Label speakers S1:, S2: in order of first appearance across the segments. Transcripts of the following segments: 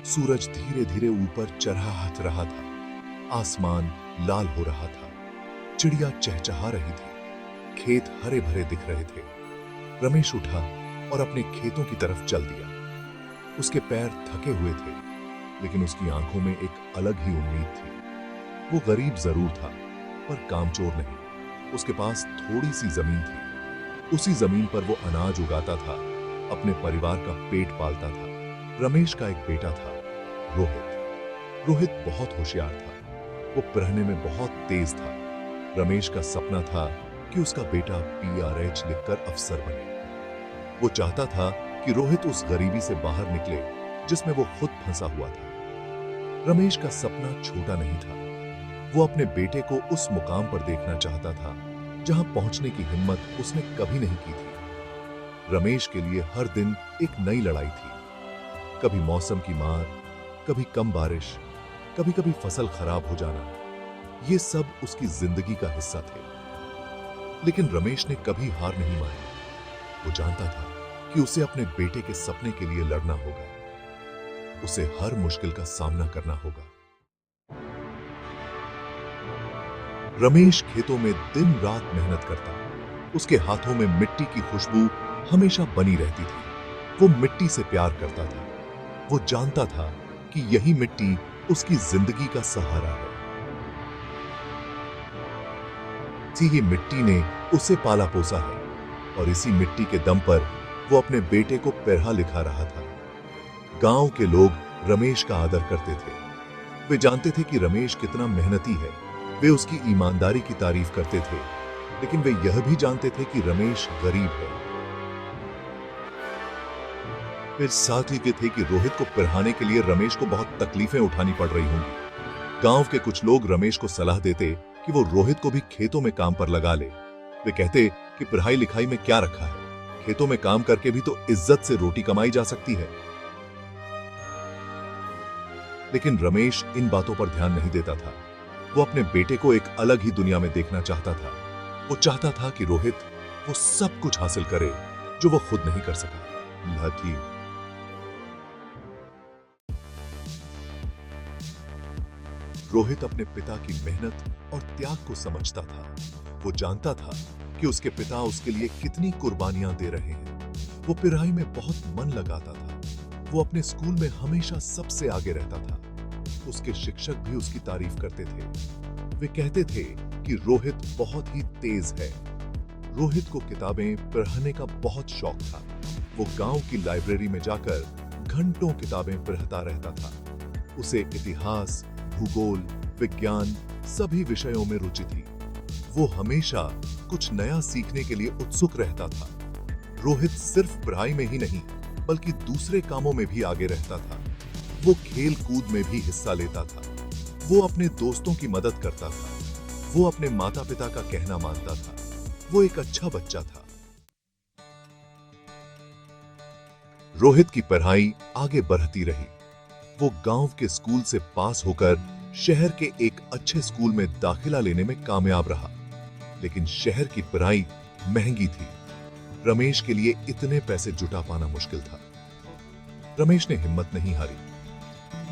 S1: सूरज धीरे धीरे ऊपर चढ़ा रहा था। आसमान लाल हो रहा था। चिड़िया चहचहा रही थी। खेत हरे भरे दिख रहे थे। रमेश उठा और अपने खेतों की तरफ चल दिया। उसके पैर थके हुए थे, लेकिन उसकी आंखों में एक अलग ही उम्मीद थी। वो गरीब जरूर था, पर कामचोर नहीं। उसके पास थोड़ी सी जमीन थी। उसी जमीन पर वो अनाज उगाता था, अपने परिवार का पेट पालता था। रमेश का एक बेटा था, रोहित। रोहित बहुत होशियार था। वो पढ़ने में बहुत तेज था। रमेश का सपना था कि उसका बेटा PRH लिखकर अफसर बने। वो चाहता था कि रोहित उस गरीबी से बाहर निकले जिसमें वो खुद फंसा हुआ था। रमेश का सपना छोटा नहीं था। वो अपने बेटे को उस मुकाम पर देखना चाहता था जहां पहुंचने की हिम्मत उसने कभी नहीं की थी। रमेश के लिए हर दिन एक नई लड़ाई थी। कभी मौसम की मार, कभी कम बारिश, कभी कभी फसल खराब हो जाना। ये सब उसकी जिंदगी का हिस्सा थे। लेकिन रमेश ने कभी हार नहीं मानी। वो जानता था कि उसे अपने बेटे के सपने के लिए लड़ना होगा। उसे हर मुश्किल का सामना करना होगा। रमेश खेतों में दिन रात मेहनत करता। उसके हाथों में मिट्टी की खुशबू हमेशा बनी रहती थी। वो मिट्टी से प्यार करता था। वो जानता था कि यही मिट्टी उसकी जिंदगी का सहारा है। इसी मिट्टी ने उसे पाला पोसा है, और इसी मिट्टी के दम पर वो अपने बेटे को पढ़ा लिखा रहा था। गांव के लोग रमेश का आदर करते थे। वे जानते थे कि रमेश कितना मेहनती है। वे उसकी ईमानदारी की तारीफ करते थे, लेकिन वे यह भी जानते थे कि रमेश गरीब है। वे साथ ही के थे कि रोहित को पढ़ाने के लिए रमेश को बहुत तकलीफें उठानी पड़ रही होंगी। गांव के कुछ लोग रमेश को सलाह देते कि वो रोहित को भी खेतों में काम पर लगा ले। वे कहते कि पढ़ाई लिखाई में क्या रखा है, खेतों में काम करके भी तो इज्जत से रोटी कमाई जा सकती है। लेकिन रमेश इन बातों पर ध्यान नहीं देता था। वो अपने बेटे को एक अलग ही दुनिया में देखना चाहता था। वो चाहता था कि रोहित वो सब कुछ हासिल करे जो वो खुद नहीं कर सका। लाठी रोहित अपने पिता की मेहनत और त्याग को समझता था। वो जानता था कि उसके पिता उसके लिए कितनी कुर्बानियां दे रहे हैं। वो पढ़ाई में बहुत मन लगाता था। वो अपने स्कूल में हमेशा सबसे आगे रहता था। उसके शिक्षक भी उसकी तारीफ करते थे। वे कहते थे कि रोहित बहुत ही तेज है। रोहित को किताबें पढ़ने का बहुत शौक था। वो गांव की लाइब्रेरी में जाकर घंटों किताबें पढ़ता रहता था। उसे इतिहास, भूगोल, विज्ञान सभी विषयों में रुचि थी। वो हमेशा कुछ नया सीखने के लिए उत्सुक रहता था। रोहित सिर्फ पढ़ाई में ही नहीं, बल्कि दूसरे कामों में भी आगे रहता था। वो खेल कूद में भी हिस्सा लेता था। वो अपने दोस्तों की मदद करता था। वो अपने माता पिता का कहना मानता था। वो एक अच्छा बच्चा था। रोहित की पढ़ाई आगे बढ़ती रही। वो गांव के स्कूल से पास होकर शहर के एक अच्छे स्कूल में दाखिला लेने में कामयाब रहा। लेकिन शहर की पढ़ाई महंगी थी। रमेश के लिए इतने पैसे जुटा पाना मुश्किल था। रमेश ने हिम्मत नहीं हारी।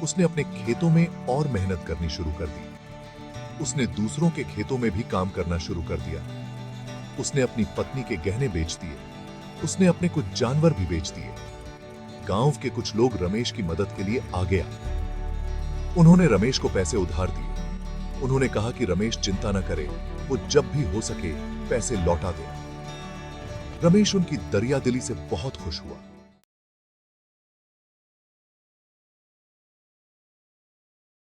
S1: उसने अपने खेतों में और मेहनत करनी शुरू कर दी। उसने दूसरों के खेतों में भी काम करना शुरू कर दिया। उसने अपनी पत्नी के गहने बेच दिए। उसने अपने कुछ जानवर भी बेच दिए। गांव के कुछ लोग रमेश की मदद के लिए आगे आए। उन्होंने रमेश को पैसे उधार दिए। उन्होंने कहा कि रमेश चिंता न करे, वो जब भी हो सके पैसे लौटा दे। रमेश उनकी दरियादिली से बहुत खुश हुआ।